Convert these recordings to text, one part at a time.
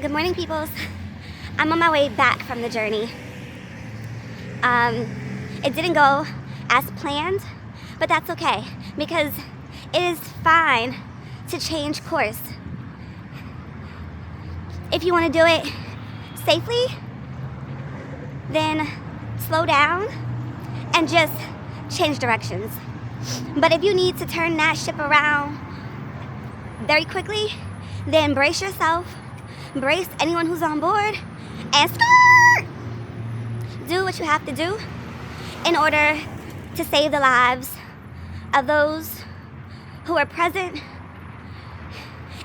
Good morning, peoples. I'm on my way back from the journey. It didn't go as planned, but that's okay because it is fine to change course. If you want to do it safely, then slow down and just change directions. But if you need to turn that ship around very quickly, then brace yourself, brace anyone who's on board, and do what you have to do in order to save the lives of those who are present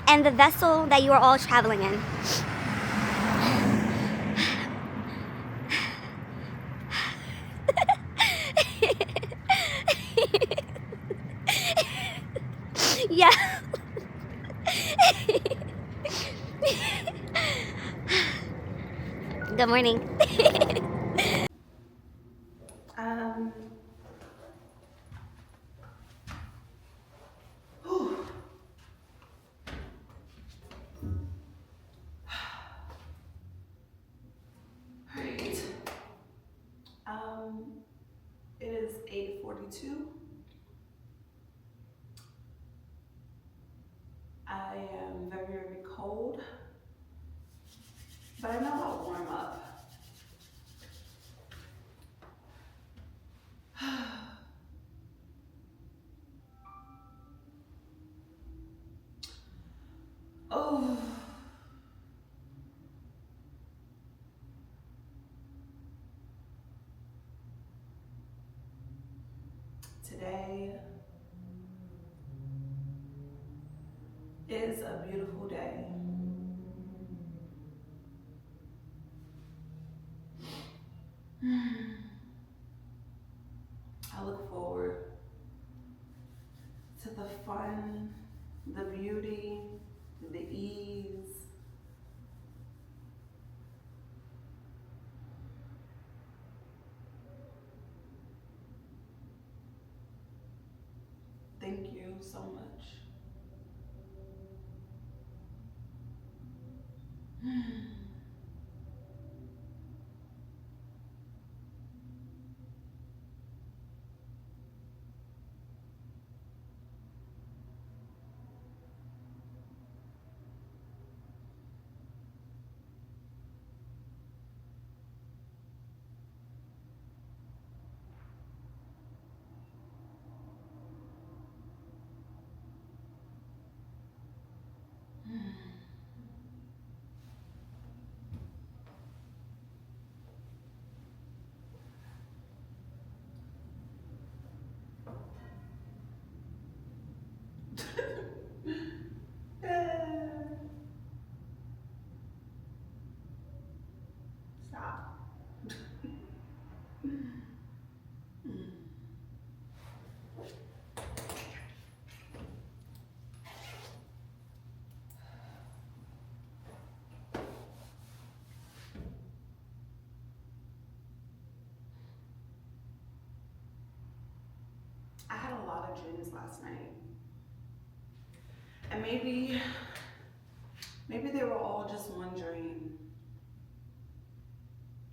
and the vessel that you are all traveling in. Yeah. Good morning. It is 8:42. I am very, very cold, but I know I'll warm up. Oh, today is a beautiful day. I look forward to the fun, the beauty, the ease. Thank you so much. Stop. I had a lot of dreams last night. And maybe they were all just one dream.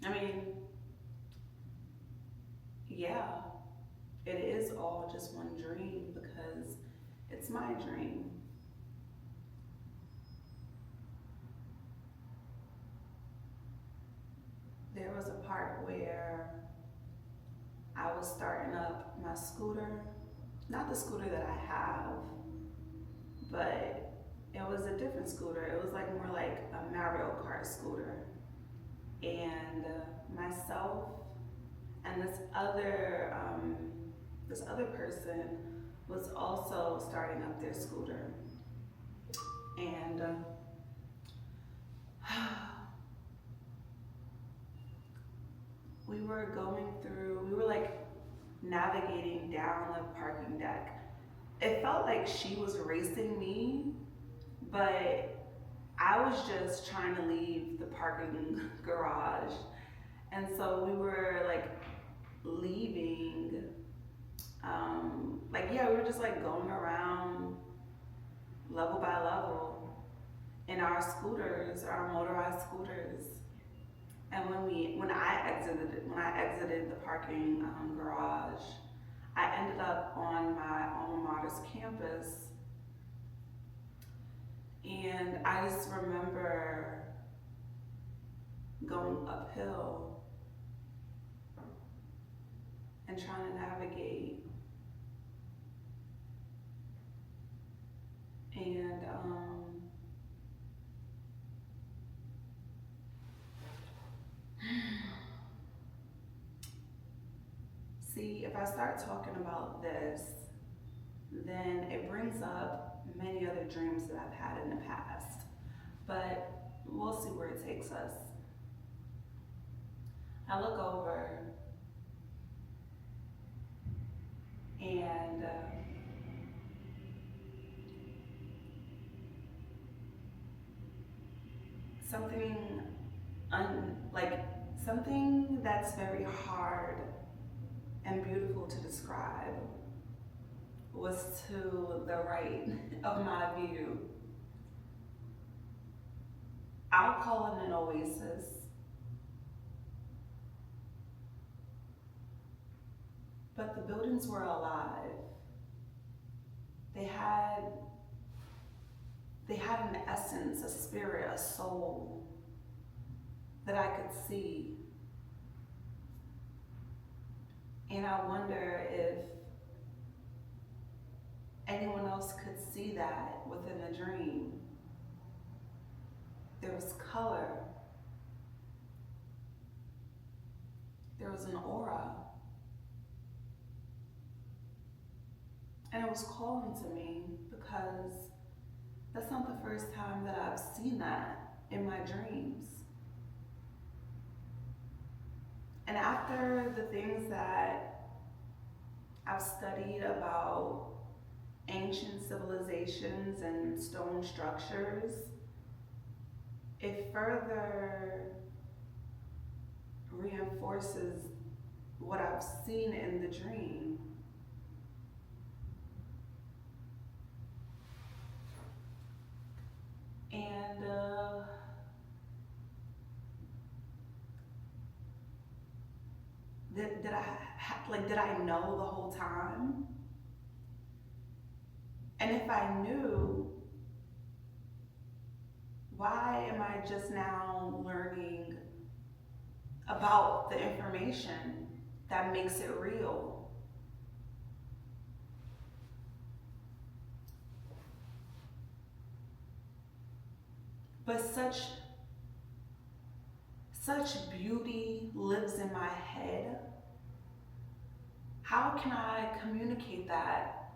I mean, yeah, it is all just one dream because it's my dream. There was a part where I was starting up my scooter, not the scooter that I have, but it was a different scooter. It was like more like a Mario Kart scooter. And myself and this other person was also starting up their scooter. And we were like navigating down the parking deck. It felt like she was racing me, but I was just trying to leave the parking garage. And so we were like leaving, we were just like going around level by level. in our scooters, our motorized scooters. And when I exited the parking garage, I ended up on my alma mater's campus, and I just remember going uphill and trying to navigate. And see, if I start talking about this, then it brings up many other dreams that I've had in the past. But we'll see where it takes us. I look over and something something that's very hard and beautiful to describe was to the right of my view. I'll call it an oasis. But the buildings were alive. They had an essence, a spirit, a soul that I could see. And I wonder if anyone else could see that within a dream. There was color. There was an aura. And it was calling to me because that's not the first time that I've seen that in my dreams. And after the things that I've studied about ancient civilizations and stone structures, it further reinforces what I've seen in the dream. And did I know the whole time? And if I knew, why am I just now learning about the information that makes it real? But such beauty lives in my head. How can I communicate that?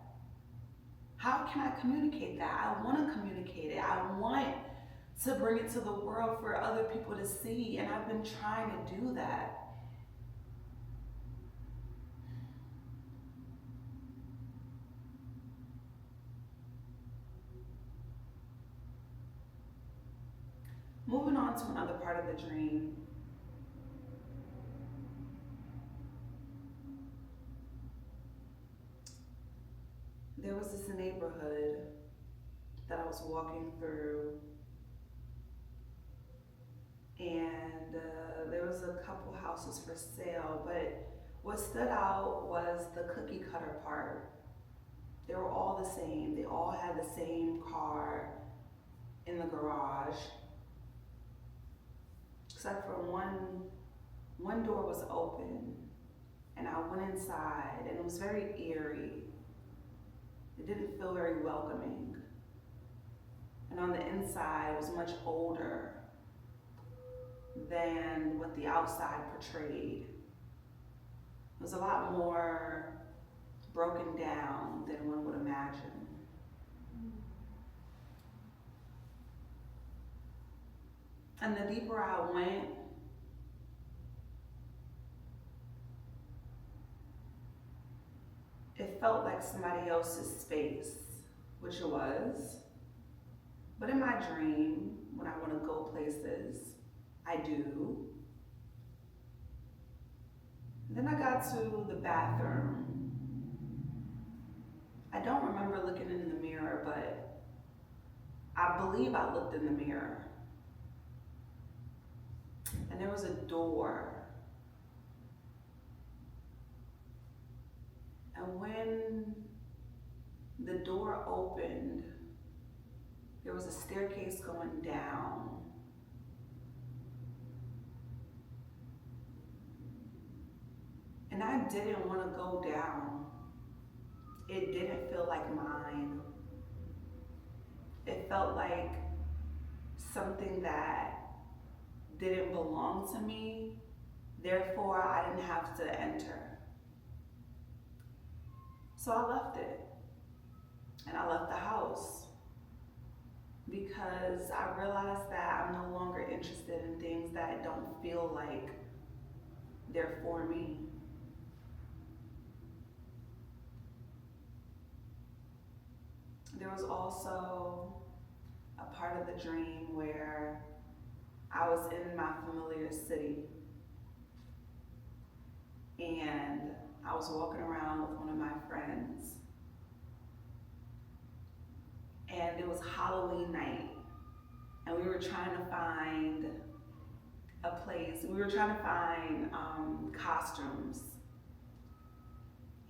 How can I communicate that? I want to communicate it. I want to bring it to the world for other people to see, and I've been trying to do that. Moving on to another part of the dream. There was this neighborhood that I was walking through, and there was a couple houses for sale, but what stood out was the cookie cutter part. They were all the same. They all had the same car in the garage, except for one door was open, and I went inside, and it was very eerie. It didn't feel very welcoming. And on the inside, it was much older than what the outside portrayed. It was a lot more broken down than one would imagine. And the deeper I went, it felt like somebody else's space, which it was. But in my dream, when I want to go places, I do. Then I got to the bathroom. I don't remember looking in the mirror, but I believe I looked in the mirror, and there was a door. And when the door opened, there was a staircase going down. And I didn't want to go down. It didn't feel like mine. It felt like something that didn't belong to me. Therefore, I didn't have to enter. So I left it. And I left the house because I realized that I'm no longer interested in things that don't feel like they're for me. There was also a part of the dream where I was in my familiar city and I was walking around with one of my friends, and it was Halloween night, and we were trying to find a place. We were trying to find costumes,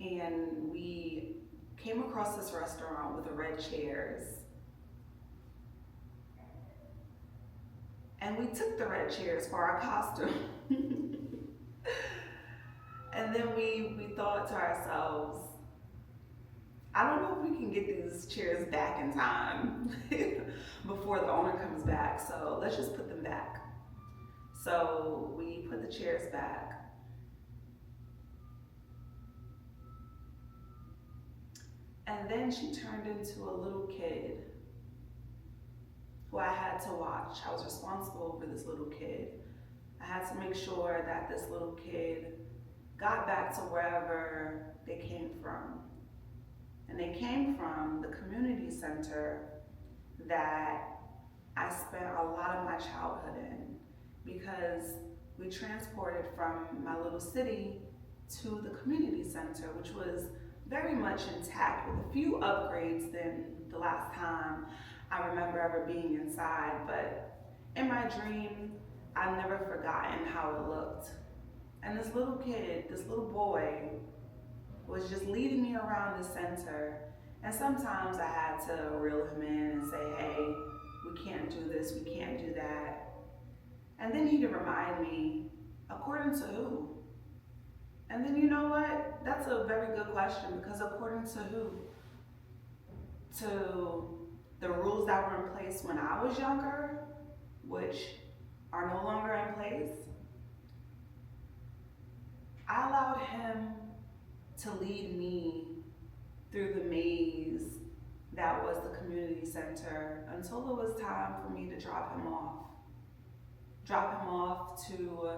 and we came across this restaurant with the red chairs. And we took the red chairs for our costume. And then we thought to ourselves, I don't know if we can get these chairs back in time before the owner comes back, so let's just put them back. So we put the chairs back. And then she turned into a little kid who I had to watch. I was responsible for this little kid. I had to make sure that this little kid got back to wherever they came from. And they came from the community center that I spent a lot of my childhood in, because we transported from my little city to the community center, which was very much intact with a few upgrades than the last time I remember ever being inside. But in my dream, I've never forgotten how it looked. And this little kid, this little boy, was just leading me around the center. And sometimes I had to reel him in and say, hey, we can't do this, we can't do that. And then he'd remind me, according to who? And then you know what? That's a very good question, because according to who? To the rules that were in place when I was younger, which are no longer in place? I allowed him to lead me through the maze that was the community center until it was time for me to drop him off. Drop him off to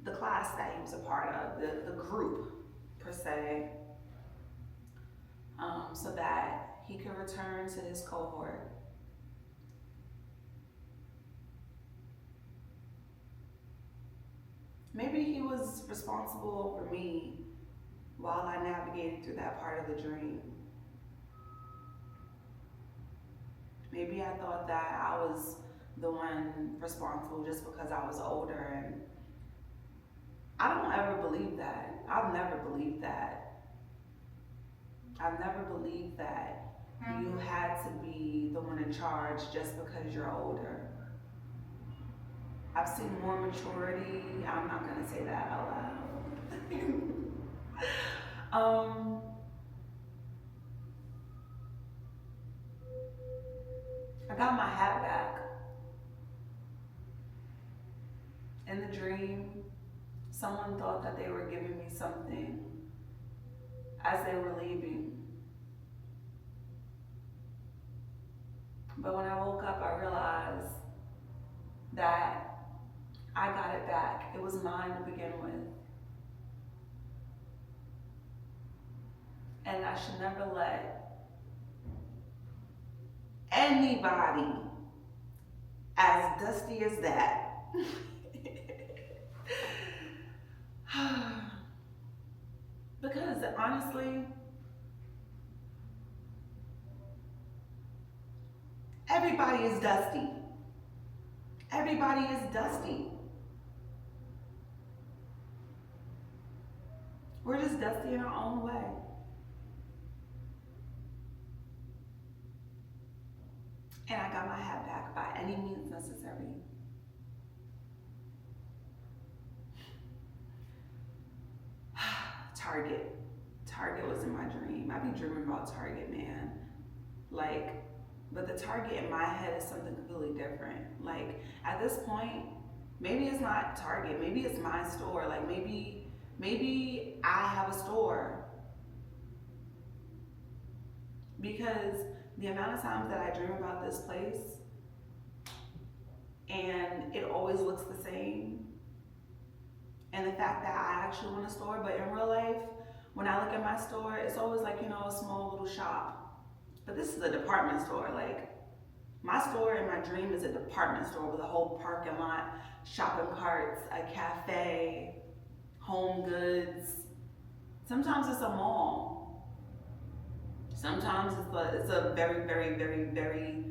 the class that he was a part of, the group per se, so that he could return to his cohort. Maybe he was responsible over me while I navigated through that part of the dream. Maybe I thought that I was the one responsible just because I was older, and I don't ever believe that. I've never believed that. I've never believed that you had to be the one in charge just because you're older. I've seen more maturity. I'm not gonna say that out loud. I got my hat back. In the dream, someone thought that they were giving me something as they were leaving. But when I woke up, I realized that I got it back. It was mine to begin with. And I should never let anybody as dusty as that because honestly, Everybody is dusty. Everybody is dusty. We're just dusty in our own way. And I got my hat back by any means necessary. Target. Target was in my dream. I be dreaming about Target, man. Like, but the Target in my head is something completely different. Like, at this point, maybe it's not Target. Maybe it's my store. Like, maybe I have a store. Because the amount of times that I dream about this place and it always looks the same, and the fact that I actually want a store, but in real life, when I look at my store, it's always like, you know, a small little shop. But this is a department store. Like, my store in my dream is a department store with a whole parking lot, shopping carts, a cafe, home goods. Sometimes it's a mall. Sometimes it's a very, very, very, very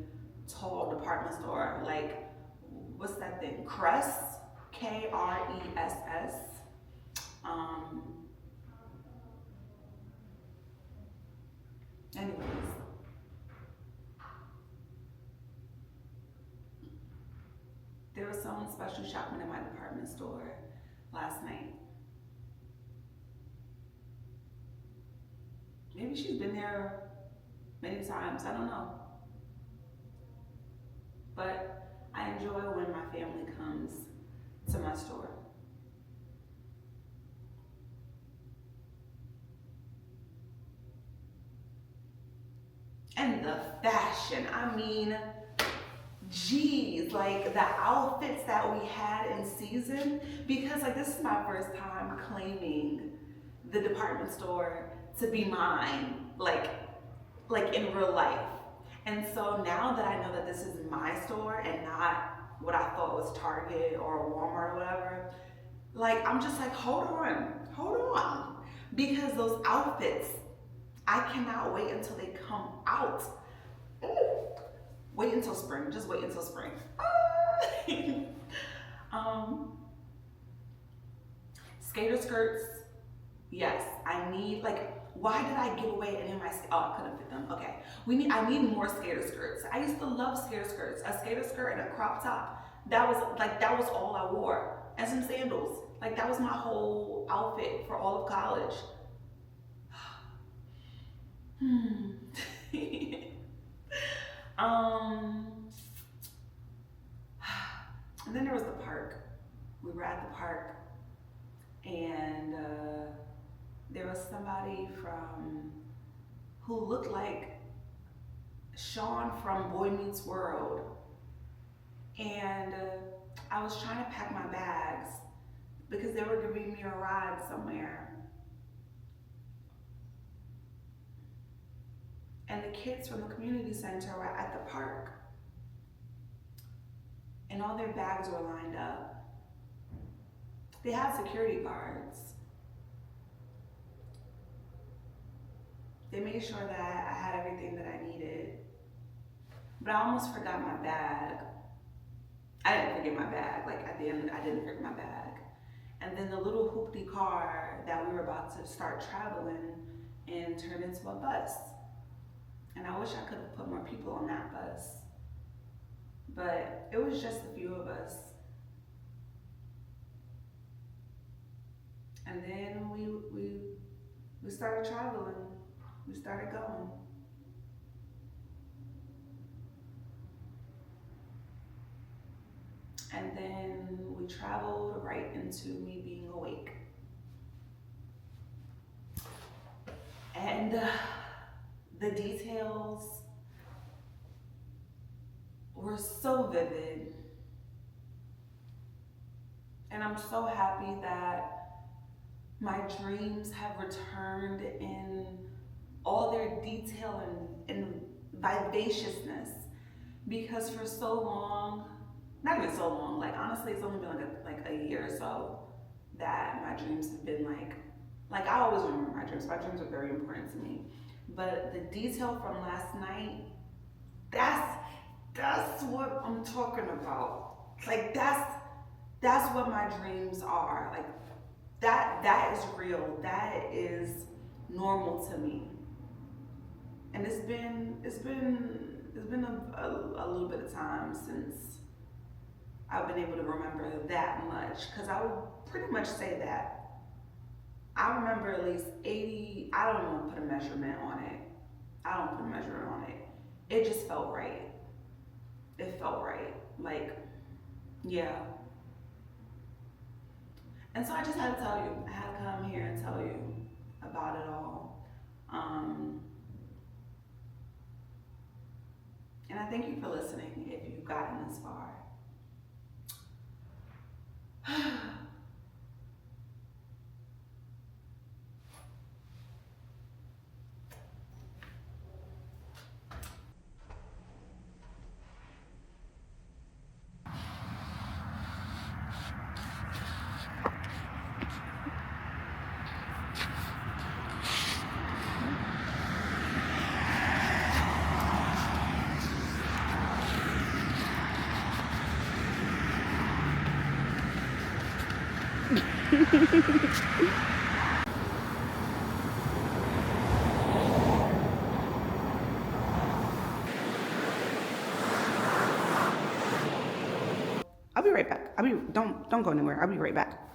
tall department store. Like, what's that thing? Kress, Kress. Anyways, there was someone special shopping in my department store last night. Maybe she's been there many times, I don't know. But I enjoy when my family comes to my store. And the fashion, I mean, geez, like the outfits that we had in season, because like this is my first time claiming the department store to be mine, like in real life. And so now that I know that this is my store and not what I thought was Target or Walmart or whatever, like I'm just like, hold on. Because those outfits, I cannot wait until they come out. Ooh. Wait until spring, just wait until spring. Skater skirts, yes, I need, like, why did I give away any of my, oh, I couldn't fit them, okay. I need more skater skirts. I used to love skater skirts. A skater skirt and a crop top, that was all I wore. And some sandals, like that was my whole outfit for all of college. And then there was the park. We were at the park and there was somebody who looked like Sean from Boy Meets World. And I was trying to pack my bags because they were giving me a ride somewhere. And the kids from the community center were at the park. And all their bags were lined up. They had security guards. They made sure that I had everything that I needed. But I almost forgot my bag. I didn't forget my bag. Like at the end, I didn't forget my bag. And then the little hoopty car that we were about to start traveling in turned into a bus. And I wish I could have put more people on that bus. But it was just a few of us. And then we started traveling. We started going. And then we traveled right into me being awake. And the details were so vivid. And I'm so happy that my dreams have returned in all their detail and vivaciousness. Because for so long, not even so long, like honestly, it's only been like a year or so that my dreams have been like I always remember my dreams. My dreams are very important to me. But the detail from last night, That's what I'm talking about. Like that's what my dreams are. Like that is real. That is normal to me. And it's been a little bit of time since I've been able to remember that much. Cause I would pretty much say that. I remember at least 80, I don't want to put a measurement on it. I don't put a measurement on it. It just felt right. It felt right. Like, yeah. And so I just had to tell you. I had to come here and tell you about it all. And I thank you for listening if you've gotten this far. I'll be right back. Don't go anywhere. I'll be right back.